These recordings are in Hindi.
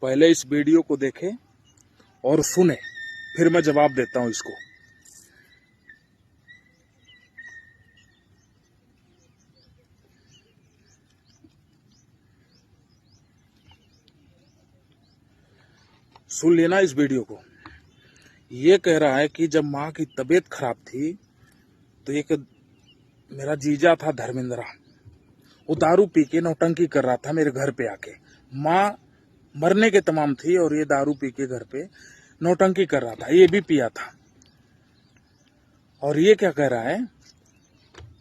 पहले इस वीडियो को देखें और सुने, फिर मैं जवाब देता हूं इसको। सुन लेना इस वीडियो को। ये कह रहा है कि जब माँ की तबीयत खराब थी तो एक मेरा जीजा था धर्मेंद्रा, वो दारू पी के नौटंकी कर रहा था मेरे घर पे आके। माँ मरने के तमाम थी और ये दारू पी के घर पे नौटंकी कर रहा था, ये भी पिया था। और ये क्या कह रहा है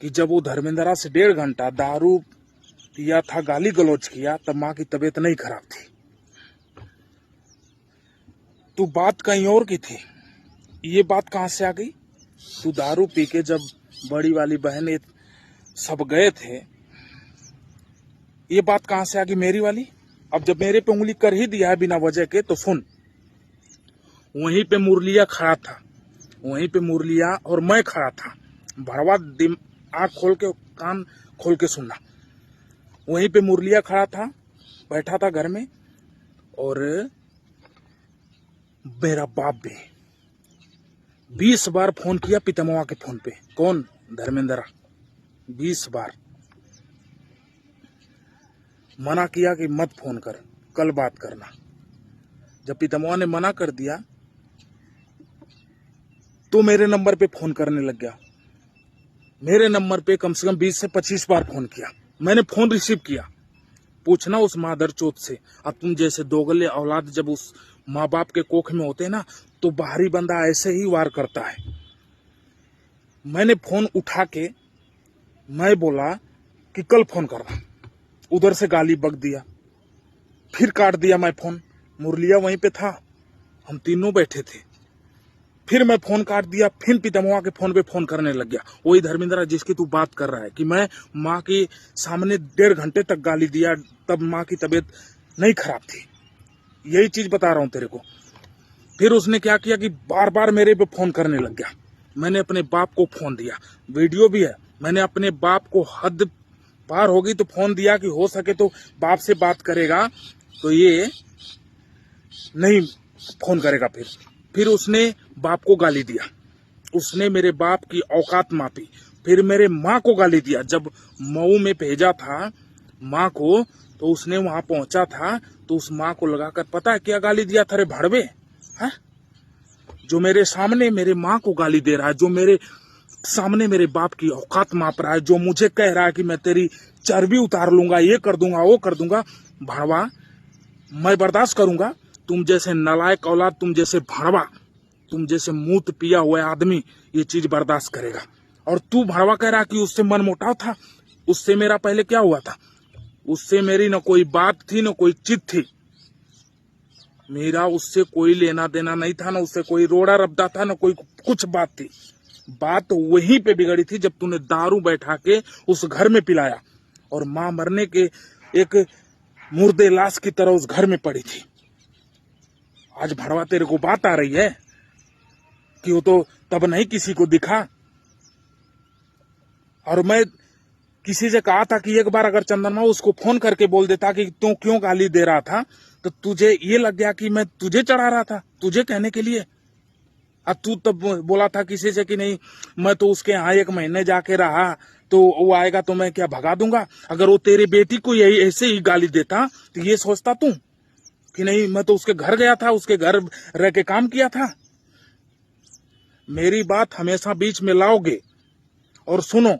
कि जब वो धर्मेंद्रा से 1.5 घंटा दारू पिया था, गाली गलौज किया, तब माँ की तबीयत नहीं खराब थी। तू बात कहीं और की थी, ये बात कहां से आ गई? तू दारू पी के जब बड़ी वाली बहन सब गए थे, ये बात कहां से आ गई मेरी वाली? अब जब मेरे पे उंगली कर ही दिया है बिना वजह के, तो सुन। वहीं पे मुरलिया खड़ा था, वहीं पे मुरलिया और मैं खड़ा था। भड़वा आँख खोल के कान खोल के सुनना। वहीं पे मुरलिया खड़ा था, बैठा था घर में, और मेरा बाप भी 20 बार फोन किया पितामह के फोन पे। कौन? धर्मेंद्रा। 20 बार मना किया कि मत फोन कर, कल बात करना। जब पितामह ने मना कर दिया तो मेरे नंबर पे फोन करने लग गया। मेरे नंबर पे कम से कम 20 से 25 बार फोन किया। मैंने फोन रिसीव किया। पूछना उस मादर चोत से। अब तुम जैसे दोगले औलाद जब उस माँ बाप के कोख में होते ना, तो बाहरी बंदा ऐसे ही वार करता है। मैंने फोन उठा के मैं बोला कि कल फोन करना। उधर से गाली बक दिया, फिर काट दिया मैं फोन। मुरलिया वहीं पे था, हम तीनों बैठे थे। फिर मैं फोन काट दिया, फिर पितामह के फोन पे फोन करने लग गया। वही धर्मेंद्रा जिसकी तू बात कर रहा है कि मैं माँ के सामने 1.5 घंटे तक गाली दिया, तब माँ की तबीयत नहीं खराब थी। यही चीज बता रहा हूं तेरे को। फिर उसने क्या किया कि बार बार मेरे पे फोन करने लग गया। मैंने अपने बाप को फोन दिया, वीडियो भी है। मैंने अपने बाप को हद पार हो गई तो फोन दिया कि हो सके तो बाप से बात करेगा, तो ये नहीं फोन करेगा। फिर उसने बाप को गाली दिया, उसने मेरे बाप की औकात मापी। फिर मेरे माँ को गाली दिया। जब मऊ में भेजा था माँ को, तो उसने वहां पहुंचा था, तो उस माँ को लगाकर पता है क्या गाली दिया था? रे भड़वे, है जो मेरे सामने मेरे माँ को गाली दे रहा है, जो मेरे सामने मेरे बाप की औकात माप रहा है, जो मुझे कह रहा है कि मैं तेरी चर्बी उतार लूंगा, ये कर दूंगा, वो कर दूंगा। भड़वा, मैं बर्दाश्त करूंगा? तुम जैसे नालायक औलाद, तुम जैसे भड़वा, तुम जैसे मूत पिया हुआ आदमी ये चीज बर्दाश्त करेगा? और तू भड़वा कह रहा कि उससे मन मोटाव था। उससे मेरा पहले क्या हुआ था? उससे मेरी न कोई बात थी, न कोई चित थी। मेरा उससे कोई लेना देना नहीं था, न उससे कोई रोड़ा रब्दा था, न कोई कुछ बात थी। बात तो वहीं पे बिगड़ी थी जब तूने दारू बैठा के उस घर में पिलाया, और मां मरने के एक मुर्दे लाश की तरह उस घर में पड़ी थी। आज भड़वा तेरे को बात आ रही है कि वो तो तब नहीं किसी को दिखा। और मैं किसी से कहा था कि एक बार अगर चंदनमा उसको फोन करके बोल देता कि तू क्यों गाली दे रहा था, तो तुझे ये लग गया कि मैं तुझे चढ़ा रहा था, तुझे कहने के लिए। अब तू तब बोला था किसी से कि नहीं, मैं तो उसके यहाँ 1 महीने जाके रहा, तो वो आएगा तो मैं क्या भगा दूंगा? अगर वो तेरे बेटी को यही ऐसे ही गाली देता तो ये सोचता तू कि नहीं, मैं तो उसके घर गया था, उसके घर रह के काम किया था। मेरी बात हमेशा बीच में लाओगे। और सुनो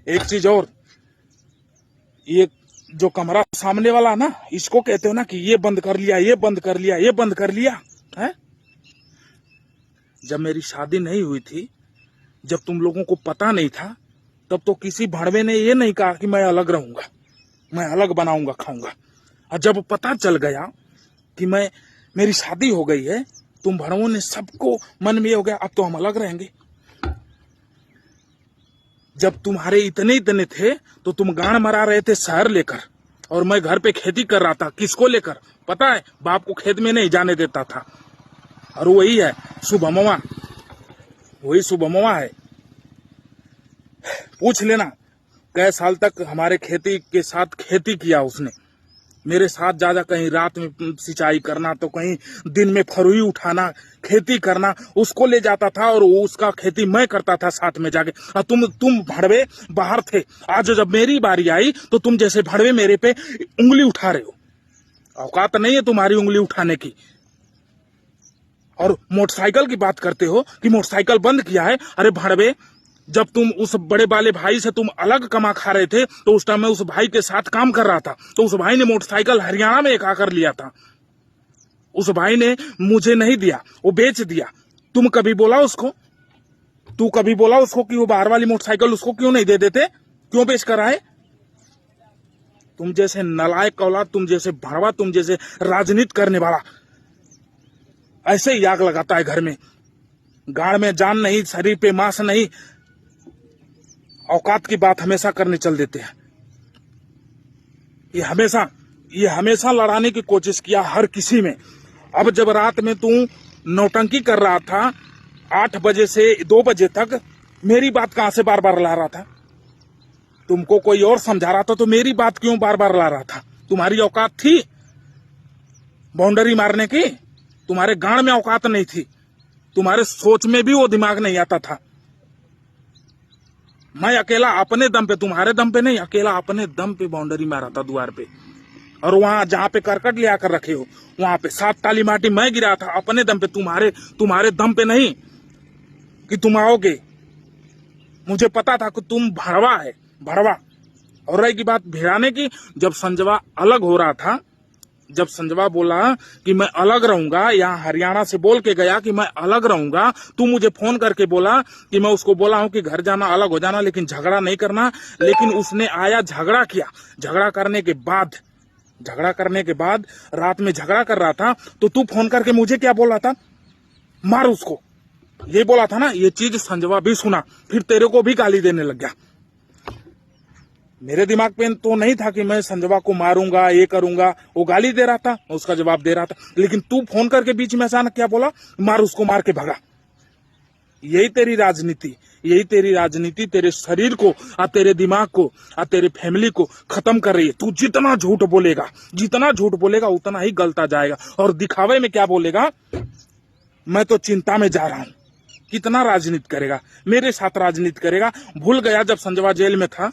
एक चीज और, ये जो कमरा सामने वाला ना, इसको कहते हो ना कि ये बंद कर लिया, ये बंद कर लिया, ये बंद कर लिया है? जब मेरी शादी नहीं हुई थी, जब तुम लोगों को पता नहीं था, तब तो किसी भड़वे ने ये नहीं कहा कि मैं अलग रहूंगा, मैं अलग बनाऊंगा खाऊंगा। और जब पता चल गया कि मेरी शादी हो गई है, तुम भड़वों ने सबको मन में हो गया अब तो हम अलग रहेंगे। जब तुम्हारे इतने इतने थे तो तुम गांड मरा रहे थे शहर लेकर, और मैं घर पे खेती कर रहा था। किसको लेकर? पता है, बाप को खेत में नहीं जाने देता था। और वही है शुभमवा, वही शुभमवा है। पूछ लेना कै साल तक हमारे खेती के साथ खेती किया उसने। मेरे साथ ज्यादा कहीं रात में सिंचाई करना तो कहीं दिन में फरुई उठाना, खेती करना, उसको ले जाता था और उसका खेती मैं करता था साथ में जाके। और तुम भड़वे बाहर थे। आज जब मेरी बारी आई तो तुम जैसे भड़वे मेरे पे उंगली उठा रहे हो। औकात नहीं है तुम्हारी उंगली उठाने की। और मोटरसाइकिल की बात करते हो कि मोटरसाइकिल बंद किया है। अरे भड़वे, जब तुम उस बड़े वाले भाई से तुम अलग कमा खा रहे थे तो उस टाइम मैं उस भाई के साथ काम कर रहा था, तो उस भाई ने मोटरसाइकिल हरियाणा में एक आकर लिया था। उस भाई ने मुझे नहीं दिया, वो बेच दिया। तुम कभी बोला उसको? तू कभी बोला उसको कि वो बाहर वाली मोटरसाइकिल उसको क्यों नहीं दे देते? क्यों बेच कर आए? तुम जैसे नालायक औलाद, तुम जैसे भड़वा, तुम जैसे राजनीति करने वाला ऐसे ही आग लगाता है घर में। गाड़ में जान नहीं, शरीर पे मांस नहीं, औकात की बात हमेशा करने चल देते हैं। ये हमेशा लड़ाने की कोशिश किया हर किसी में। अब जब रात में तू नौटंकी कर रहा था 8 बजे से 2 बजे तक, मेरी बात कहां से बार बार ला रहा था? तुमको कोई और समझा रहा था तो मेरी बात क्यों बार बार ला रहा था? तुम्हारी औकात थी बाउंड्री मारने की? तुम्हारे गांड में औकात नहीं थी, तुम्हारे सोच में भी वो दिमाग नहीं आता था। मैं अकेला अपने दम पे, तुम्हारे दम पे नहीं, अकेला अपने दम पे बाउंड्री मारा था द्वार पे। और वहां जहां पे करकट ले आकर रखे हो वहां पे 7 टाली माटी मैं गिरा था अपने दम पे, तुम्हारे दम पे नहीं कि तुम आओगे। मुझे पता था कि तुम भड़वा है, भड़वा। और रही की बात भिड़ाने की, जब संजवा अलग हो रहा था, जब संजवा बोला कि मैं अलग रहूंगा, यहाँ हरियाणा से बोल के गया कि मैं अलग रहूंगा, तू मुझे फोन करके बोला कि मैं उसको बोला हूं कि घर जाना, अलग हो जाना, लेकिन झगड़ा नहीं करना। लेकिन उसने आया, झगड़ा किया। झगड़ा करने के बाद रात में झगड़ा कर रहा था तो तू फोन करके मुझे क्या बोला था? मार उसको, ये बोला था ना। ये चीज संजवा भी सुना, फिर तेरे को भी गाली देने लग गया। मेरे दिमाग पे तो नहीं था कि मैं संजवा को मारूंगा, ये करूंगा। वो गाली दे रहा था, मैं उसका जवाब दे रहा था। लेकिन तू फोन करके बीच में अचानक क्या बोला? मार उसको, मार के भगा। यही तेरी राजनीति तेरे शरीर को और तेरे दिमाग को और तेरे फैमिली को खत्म कर रही है। तू जितना झूठ बोलेगा उतना ही गलता जाएगा। और दिखावे में क्या बोलेगा? मैं तो चिंता में जा रहा हूं। कितना राजनीति करेगा? मेरे साथ राजनीति करेगा। भूल गया जब संजवा जेल में था